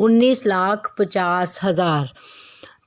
19,50,000۔